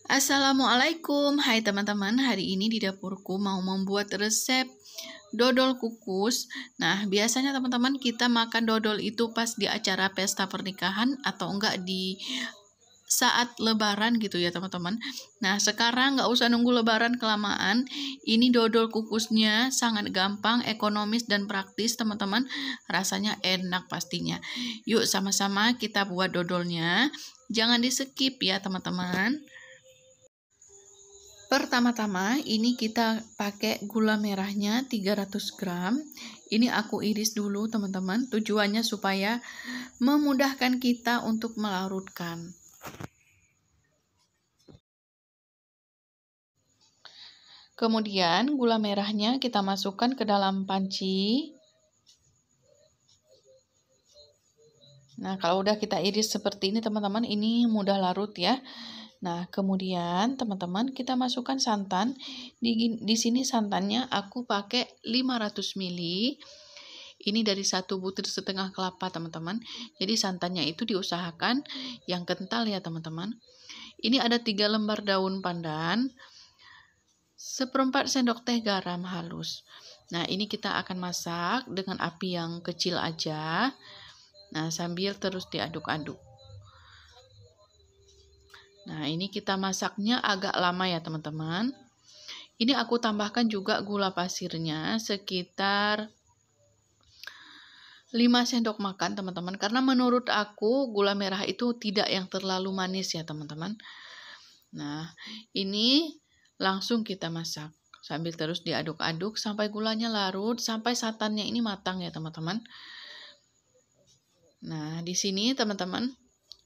Assalamualaikum, hai teman-teman. Hari ini di dapurku mau membuat resep dodol kukus. Nah, biasanya teman-teman kita makan dodol itu pas di acara pesta pernikahan atau enggak di saat lebaran gitu ya teman-teman. Nah, sekarang nggak usah nunggu lebaran kelamaan. Ini dodol kukusnya sangat gampang, ekonomis, dan praktis teman-teman. Rasanya enak pastinya. Yuk sama-sama kita buat dodolnya. Jangan di skip ya teman-teman. Pertama-tama ini kita pakai gula merahnya 300 gram. Ini aku iris dulu teman-teman. Tujuannya supaya memudahkan kita untuk melarutkan. Kemudian gula merahnya kita masukkan ke dalam panci. Nah, kalau udah kita iris seperti ini teman-teman, ini mudah larut ya. Nah, kemudian teman-teman kita masukkan santan. Di sini santannya aku pakai 500 ml. Ini dari 1,5 butir kelapa teman-teman. Jadi santannya itu diusahakan yang kental ya teman-teman. Ini ada 3 lembar daun pandan. 1/4 sendok teh garam halus. Nah, ini kita akan masak dengan api yang kecil aja. Nah, sambil terus diaduk-aduk. Nah, ini kita masaknya agak lama ya teman-teman. Ini aku tambahkan juga gula pasirnya sekitar 5 sendok makan teman-teman. Karena menurut aku gula merah itu tidak yang terlalu manis ya teman-teman. Nah, ini langsung kita masak. Sambil terus diaduk-aduk sampai gulanya larut, sampai santannya ini matang ya teman-teman. Nah, di sini teman-teman,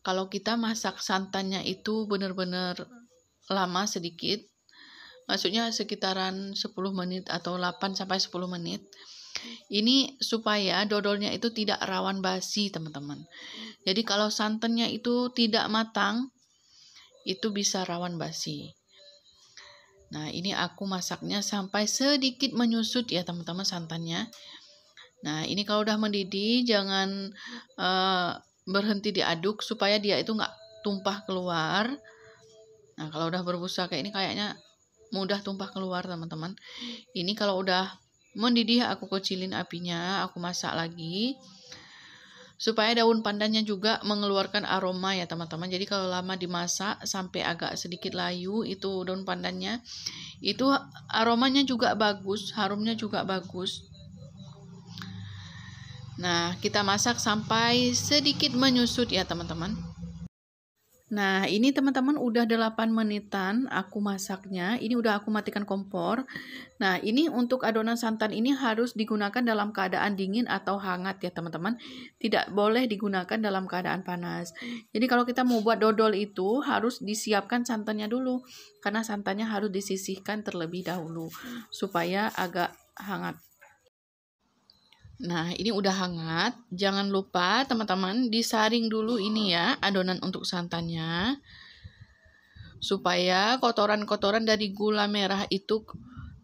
kalau kita masak santannya itu benar-benar lama sedikit, maksudnya sekitaran 10 menit atau 8 sampai 10 menit. Ini supaya dodolnya itu tidak rawan basi, teman-teman. Jadi kalau santannya itu tidak matang, itu bisa rawan basi. Nah, ini aku masaknya sampai sedikit menyusut ya, teman-teman, santannya. Nah, ini kalau udah mendidih, jangan berhenti diaduk supaya dia itu nggak tumpah keluar. Nah, kalau udah berbusa kayak ini kayaknya mudah tumpah keluar teman-teman. Ini kalau udah mendidih aku kecilin apinya, aku masak lagi. Supaya daun pandannya juga mengeluarkan aroma ya teman-teman. Jadi kalau lama dimasak sampai agak sedikit layu itu daun pandannya, itu aromanya juga bagus, harumnya juga bagus. Nah, kita masak sampai sedikit menyusut ya teman-teman. Nah, ini teman-teman udah 8 menitan aku masaknya. Ini udah aku matikan kompor. Nah, ini untuk adonan santan ini harus digunakan dalam keadaan dingin atau hangat ya teman-teman. Tidak boleh digunakan dalam keadaan panas. Jadi kalau kita mau buat dodol itu harus disiapkan santannya dulu. Karena santannya harus disisihkan terlebih dahulu supaya agak hangat. Nah, ini udah hangat. Jangan lupa teman-teman disaring dulu ini ya adonan untuk santannya. Supaya kotoran-kotoran dari gula merah itu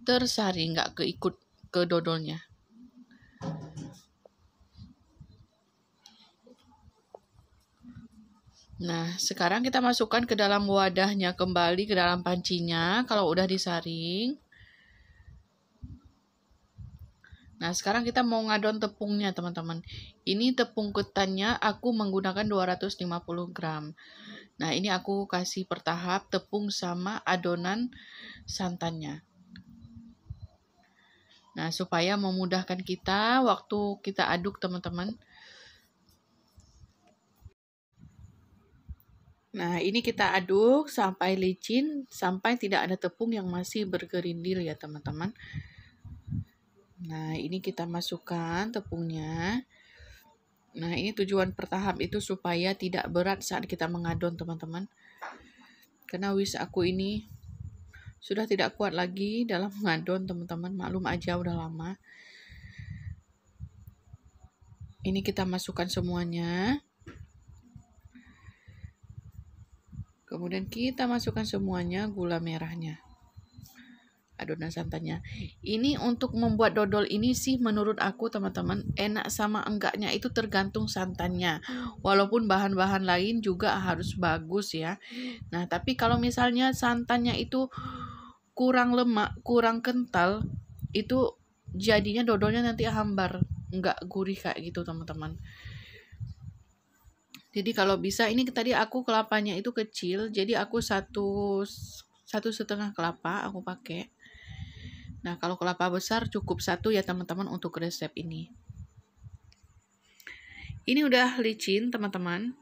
tersaring, nggak keikut ke dodolnya. Nah, sekarang kita masukkan ke dalam wadahnya kembali, ke dalam pancinya kalau udah disaring. Nah, sekarang kita mau ngadon tepungnya, teman-teman. Ini tepung ketannya aku menggunakan 250 gram. Nah, ini aku kasih per tahap tepung sama adonan santannya. Nah, supaya memudahkan kita waktu kita aduk, teman-teman. Nah, ini kita aduk sampai licin, sampai tidak ada tepung yang masih bergerindil ya, teman-teman. Nah, ini kita masukkan tepungnya. Nah, ini tujuan bertahap itu supaya tidak berat saat kita mengadon, teman-teman. Karena aku ini sudah tidak kuat lagi dalam mengadon, teman-teman. Maklum aja udah lama. Ini kita masukkan semuanya. Kemudian kita masukkan semuanya gula merahnya. adonan santannya. Ini untuk membuat dodol ini sih menurut aku teman-teman, enak sama enggaknya itu tergantung santannya. Walaupun bahan-bahan lain juga harus bagus ya. Nah, tapi kalau misalnya santannya itu kurang lemak, kurang kental, itu jadinya dodolnya nanti hambar, enggak gurih kayak gitu teman-teman. Jadi kalau bisa, ini tadi aku kelapanya itu kecil, jadi aku satu setengah kelapa aku pakai. Nah, kalau kelapa besar cukup satu ya teman-teman untuk resep ini. Ini udah licin teman-teman.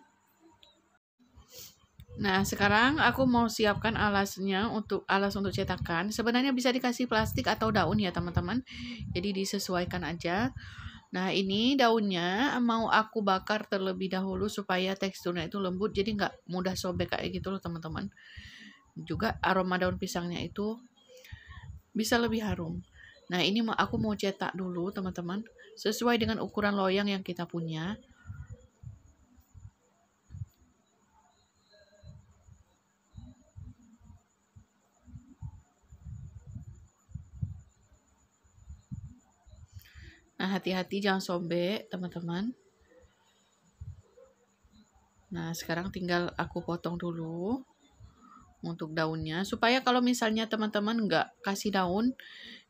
Nah, sekarang aku mau siapkan alasnya alas untuk cetakan. Sebenarnya bisa dikasih plastik atau daun ya teman-teman. Jadi disesuaikan aja. Nah, ini daunnya mau aku bakar terlebih dahulu supaya teksturnya itu lembut, jadi nggak mudah sobek kayak gitu loh teman-teman. Juga aroma daun pisangnya itu bisa lebih harum. Nah, ini aku mau cetak dulu teman-teman, sesuai dengan ukuran loyang yang kita punya. Nah, hati-hati jangan sobek teman-teman. Nah, sekarang tinggal aku potong dulu untuk daunnya, supaya kalau misalnya teman-teman nggak kasih daun,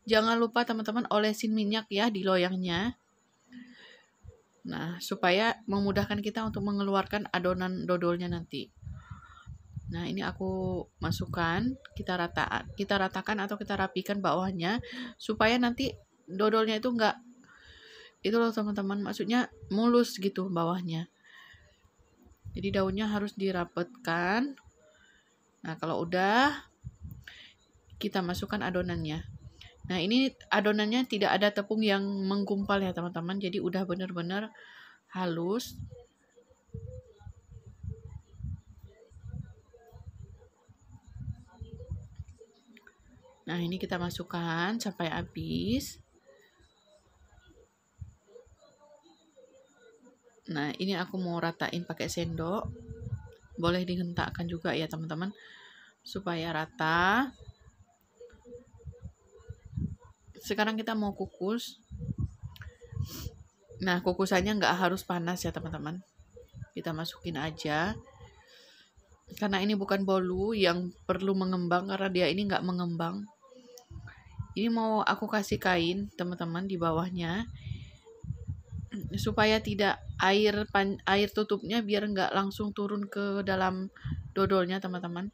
jangan lupa teman-teman olesin minyak ya di loyangnya. Nah, supaya memudahkan kita untuk mengeluarkan adonan dodolnya nanti. Nah, ini aku masukkan, kita ratakan atau kita rapikan bawahnya supaya nanti dodolnya itu enggak itu loh teman-teman, maksudnya mulus gitu bawahnya. Jadi daunnya harus dirapetkan. Nah, kalau udah kita masukkan adonannya. Nah, ini adonannya tidak ada tepung yang menggumpal ya teman-teman. Jadi udah benar-benar halus. Nah, ini kita masukkan sampai habis. Nah, ini aku mau ratain pakai sendok. Boleh dihentakkan juga ya teman-teman, supaya rata. Sekarang kita mau kukus. Nah, kukusannya nggak harus panas ya teman-teman. Kita masukin aja. Karena ini bukan bolu yang perlu mengembang, karena dia ini nggak mengembang. Ini mau aku kasih kain teman-teman di bawahnya, supaya tidak air tutupnya biar nggak langsung turun ke dalam dodolnya teman-teman,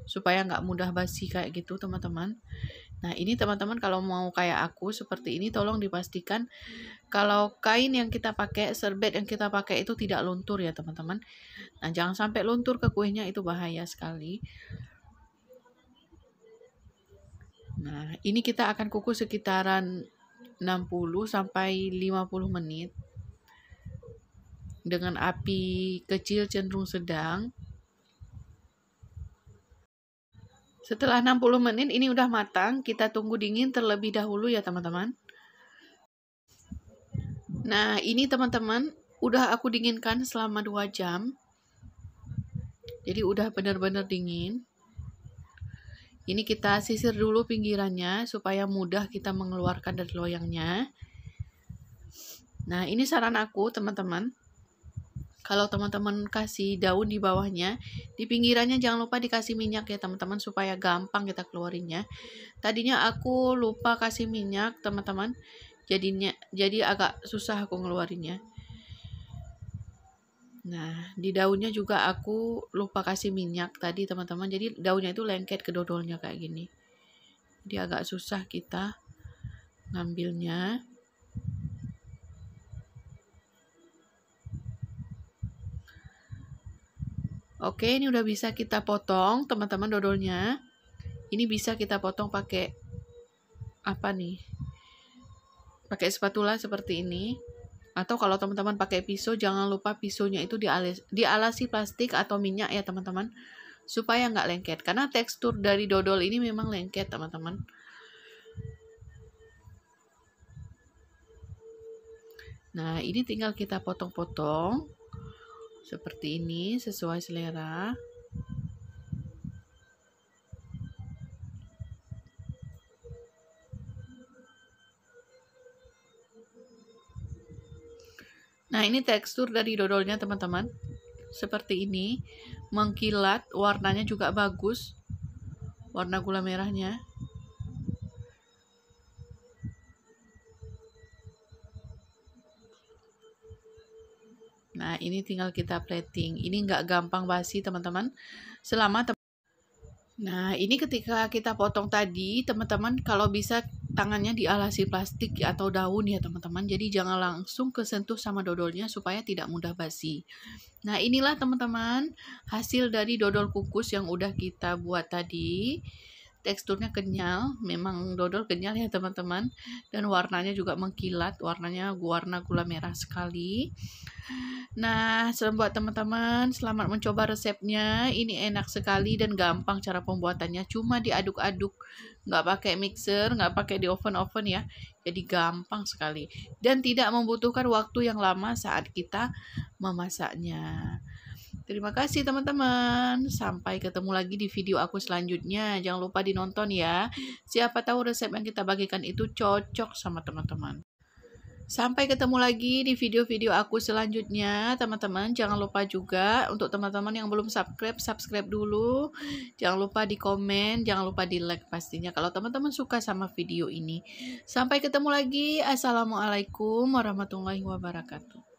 supaya nggak mudah basi kayak gitu teman-teman. Nah, ini teman-teman kalau mau kayak aku seperti ini, tolong dipastikan kalau kain yang kita pakai, serbet yang kita pakai itu tidak luntur ya teman-teman. Nah, jangan sampai luntur ke kuenya, itu bahaya sekali. Nah, ini kita akan kukus sekitaran 60 sampai 50 menit dengan api kecil cenderung sedang. Setelah 60 menit ini udah matang, kita tunggu dingin terlebih dahulu ya teman-teman. Nah, ini teman-teman udah aku dinginkan selama 2 jam. Jadi udah benar-benar dingin. Ini kita sisir dulu pinggirannya supaya mudah kita mengeluarkan dari loyangnya. Nah, ini saran aku teman-teman. Kalau teman-teman kasih daun di bawahnya, di pinggirannya jangan lupa dikasih minyak ya teman-teman, supaya gampang kita keluarinnya. Tadinya aku lupa kasih minyak teman-teman, jadi agak susah aku ngeluarinnya. Nah, di daunnya juga aku lupa kasih minyak tadi teman-teman, jadi daunnya itu lengket ke dodolnya kayak gini. Jadi agak susah kita ngambilnya. Oke, ini udah bisa kita potong teman-teman dodolnya. Ini bisa kita potong pakai apa nih? Pakai spatula seperti ini. Atau kalau teman-teman pakai pisau, jangan lupa pisaunya itu dialasi plastik atau minyak ya teman-teman, supaya nggak lengket. Karena tekstur dari dodol ini memang lengket teman-teman. Nah, ini tinggal kita potong-potong seperti ini sesuai selera. Nah, ini tekstur dari dodolnya teman-teman. Seperti ini, mengkilat, warnanya juga bagus. Warna gula merahnya. Nah, ini tinggal kita plating. Ini nggak gampang basi, teman-teman. Nah, ini ketika kita potong tadi, teman-teman, kalau bisa tangannya dialasi plastik atau daun ya, teman-teman. Jadi jangan langsung kesentuh sama dodolnya supaya tidak mudah basi. Nah, inilah teman-teman hasil dari dodol kukus yang udah kita buat tadi. Teksturnya kenyal, memang dodol kenyal ya teman-teman. Dan warnanya juga mengkilat, warnanya warna gula merah sekali. Nah, buat teman-teman, selamat mencoba resepnya. Ini enak sekali dan gampang cara pembuatannya. Cuma diaduk-aduk, nggak pakai mixer, nggak pakai di oven-oven ya. Jadi gampang sekali. Dan tidak membutuhkan waktu yang lama saat kita memasaknya. Terima kasih teman-teman. Sampai ketemu lagi di video aku selanjutnya. Jangan lupa dinonton ya. Siapa tahu resep yang kita bagikan itu cocok sama teman-teman. Sampai ketemu lagi di video-video aku selanjutnya, teman-teman. Jangan lupa juga untuk teman-teman yang belum subscribe dulu. Jangan lupa di komen, jangan lupa di like pastinya kalau teman-teman suka sama video ini. Sampai ketemu lagi. Assalamualaikum warahmatullahi wabarakatuh.